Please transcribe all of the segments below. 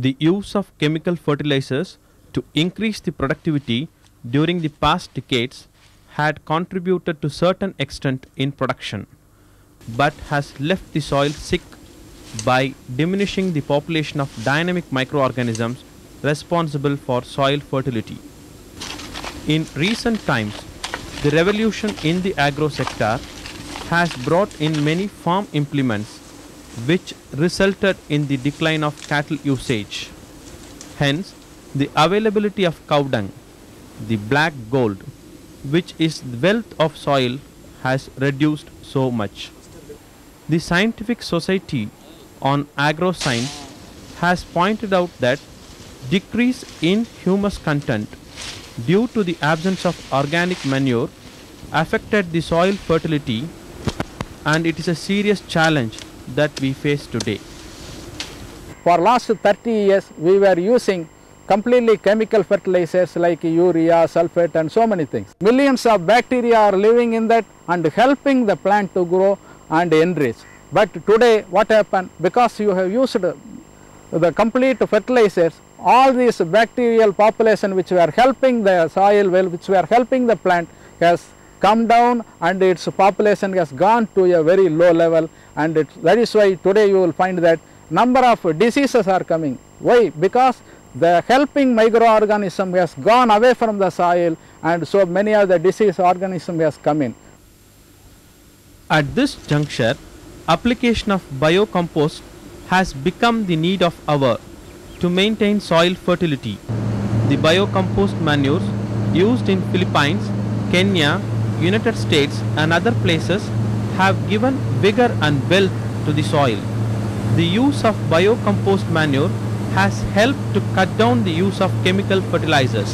The use of chemical fertilizers to increase the productivity during the past decades had contributed to certain extent in production, but has left the soil sick by diminishing the population of dynamic microorganisms responsible for soil fertility. In recent times, the revolution in the agro sector has brought in many farm implements which resulted in the decline of cattle usage. Hence, the availability of cow dung, the black gold, which is the wealth of soil, has reduced so much. The Scientific Society on Agroscience has pointed out that decrease in humus content due to the absence of organic manure affected the soil fertility, and it is a serious challenge that we face today. For last 30 years we were using completely chemical fertilizers like urea, sulfate and so many things. Millions of bacteria are living in that and helping the plant to grow and enrich. But today what happened, because you have used the complete fertilizers, all these bacterial population which were helping the soil well, which were helping the plant, has come down and its population has gone to a very low level, and that is why today you will find that number of diseases are coming. Why? Because the helping microorganism has gone away from the soil, and so many of the disease organism has come in. At this juncture, application of biocompost has become the need of hour to maintain soil fertility. The biocompost manures used in Philippines, Kenya, United States and other places have given vigor and wealth to the soil. The use of biocompost manure has helped to cut down the use of chemical fertilizers.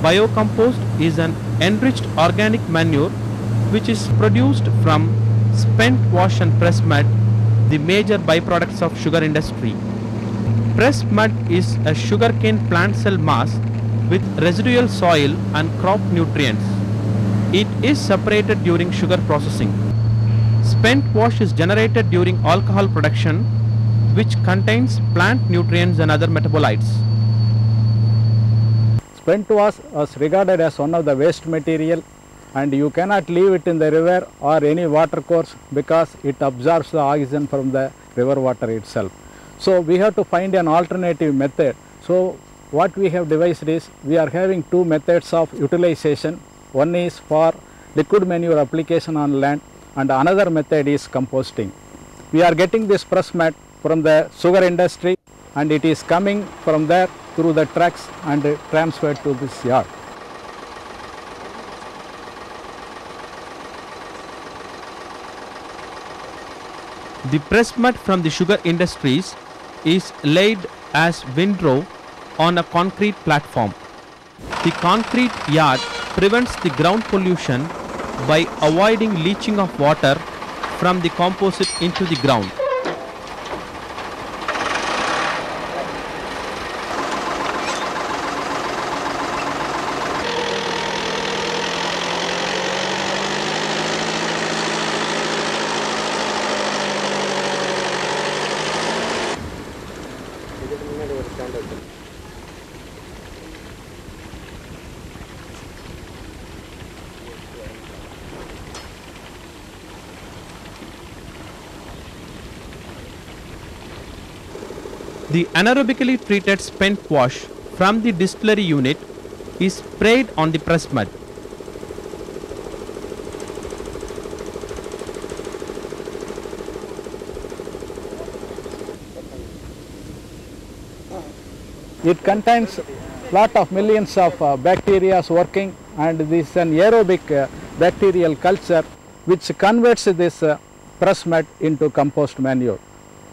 Biocompost is an enriched organic manure which is produced from spent wash and press mud, the major byproducts of sugar industry. Pressed mud is a sugarcane plant cell mass with residual soil and crop nutrients. It is separated during sugar processing. Spent wash is generated during alcohol production, which contains plant nutrients and other metabolites. Spent wash was regarded as one of the waste material, and you cannot leave it in the river or any water course because it absorbs the oxygen from the river water itself. So we have to find an alternative method. So what we have devised is, we are having two methods of utilization. One is for liquid manure application on land, and another method is composting. We are getting this press mud from the sugar industry, and it is coming from there through the trucks and transferred to this yard. The press mud from the sugar industries is laid as windrow on a concrete platform. The concrete yard prevents the ground pollution by avoiding leaching of water from the composite into the ground. The anaerobically treated spent wash from the distillery unit is sprayed on the press mud. It contains lot of millions of bacteria working, and this is an aerobic bacterial culture which converts this press mud into compost manure.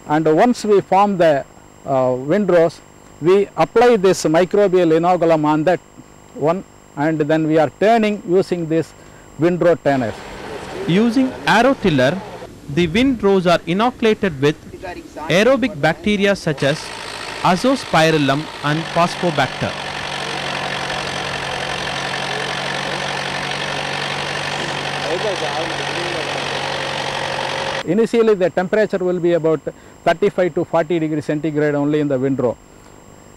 And once we form the windrows, we apply this microbial inoculum on that one, and then we are turning using this windrow turner. Using aerotiller, the windrows are inoculated with aerobic bacteria such as Azospirillum and Phosphobacter. Initially the temperature will be about 35 to 40 degrees centigrade only in the windrow,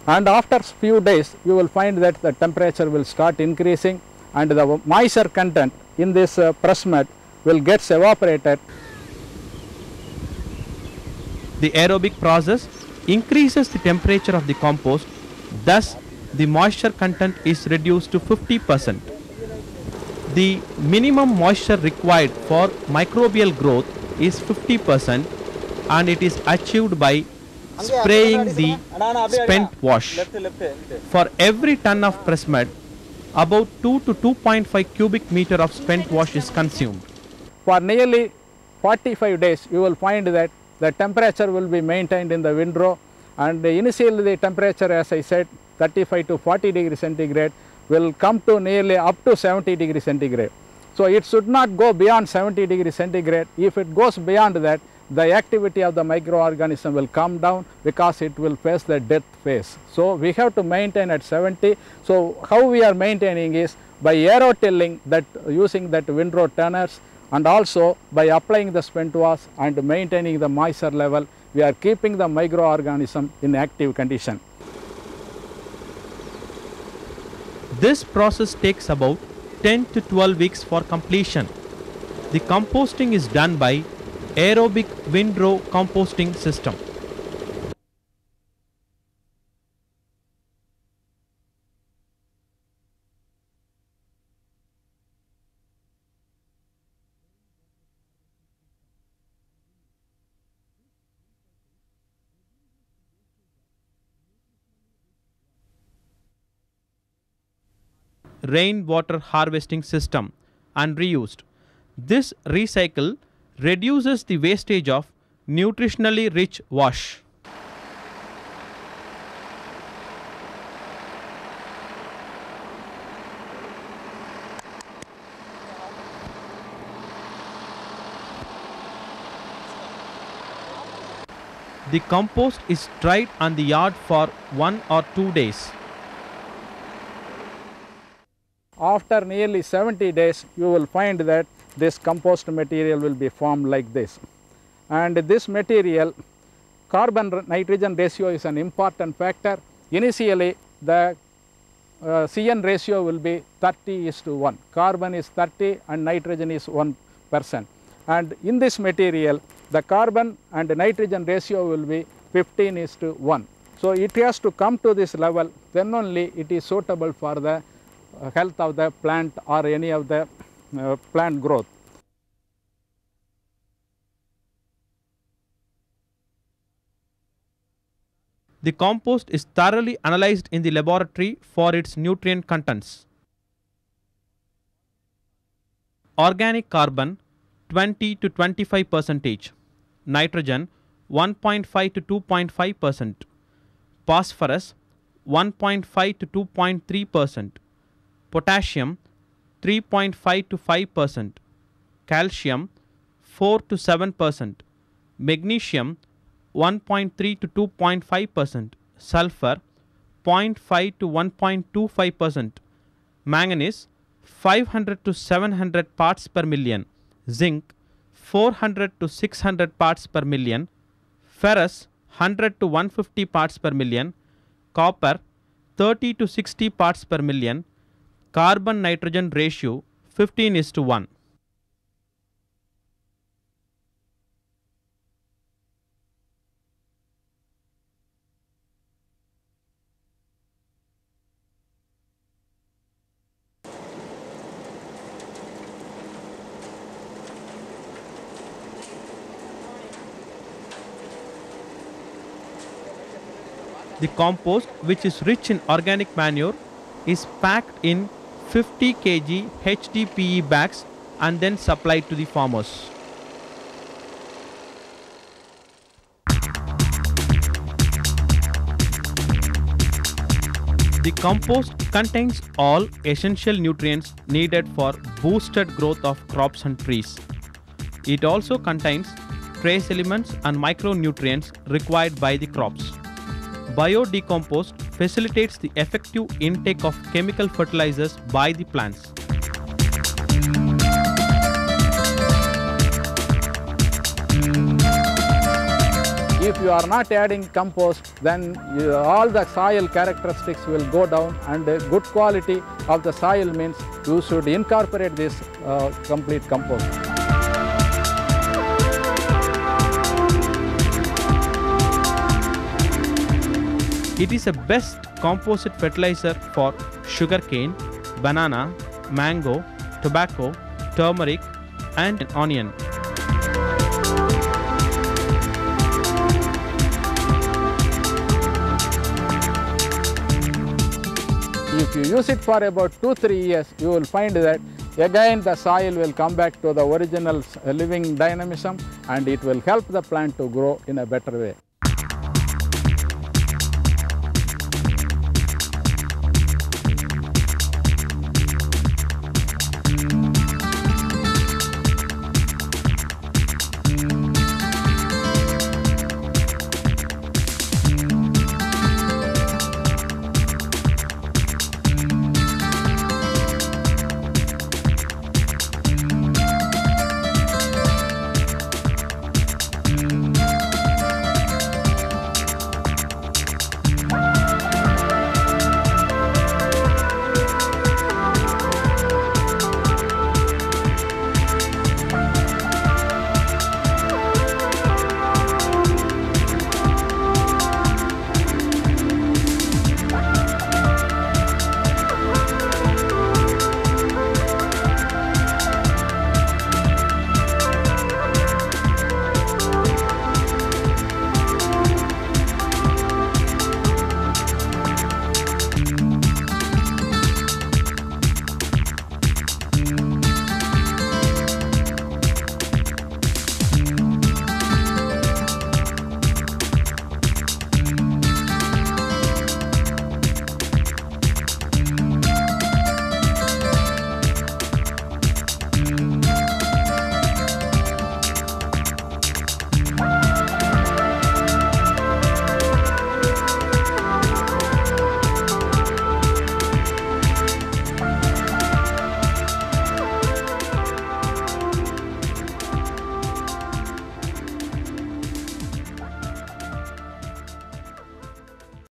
and after few days you will find that the temperature will start increasing and the moisture content in this press mat will get evaporated. The aerobic process increases the temperature of the compost, thus the moisture content is reduced to 50%. The minimum moisture required for microbial growth is 50%, and it is achieved by spraying the spent wash. For every ton of press mud, about 2 to 2.5 cubic meter of spent wash is consumed. For nearly 45 days you will find that the temperature will be maintained in the windrow, and initially the temperature, as I said, 35 to 40 degrees centigrade will come to nearly up to 70 degrees centigrade. So it should not go beyond 70 degrees centigrade. If it goes beyond that, the activity of the microorganism will come down because it will face the death phase. So we have to maintain at 70. So how we are maintaining is by aerotilling, that using that windrow turners, and also by applying the spent wash and maintaining the moisture level, we are keeping the microorganism in active condition. This process takes about 10 to 12 weeks for completion. The composting is done by aerobic windrow composting system. Rainwater harvesting system and reused. This recycle reduces the wastage of nutritionally rich wash. The compost is dried on the yard for 1 or 2 days. After nearly 70 days, you will find that this compost material will be formed like this. And this material, carbon-nitrogen ratio is an important factor. Initially, the CN ratio will be 30:1. Carbon is 30 and nitrogen is 1%. And in this material, the carbon and nitrogen ratio will be 15:1. So it has to come to this level, then only it is suitable for the health of the plant or any of the plant growth. The compost is thoroughly analyzed in the laboratory for its nutrient contents. Organic carbon 20 to 25%, nitrogen 1.5 to 2.5%, phosphorus 1.5 to 2.3%, potassium 3.5 to 5%, calcium 4 to 7%, magnesium 1.3 to 2.5%, sulfur 0.5 to 1.25%, manganese 500 to 700 parts per million, zinc 400 to 600 parts per million, ferrous 100 to 150 parts per million, copper 30 to 60 parts per million, carbon nitrogen ratio 15:1. The compost, which is rich in organic manure, is packed in 50 kg HDPE bags and then supplied to the farmers. The compost contains all essential nutrients needed for boosted growth of crops and trees. It also contains trace elements and micronutrients required by the crops. Biodecompost facilitates the effective intake of chemical fertilizers by the plants. If you are not adding compost, then all the soil characteristics will go down, and a good quality of the soil means you should incorporate this complete compost. It is a best composite fertilizer for sugarcane, banana, mango, tobacco, turmeric, and onion. If you use it for about 2-3 years, you will find that again the soil will come back to the original living dynamism, and it will help the plant to grow in a better way.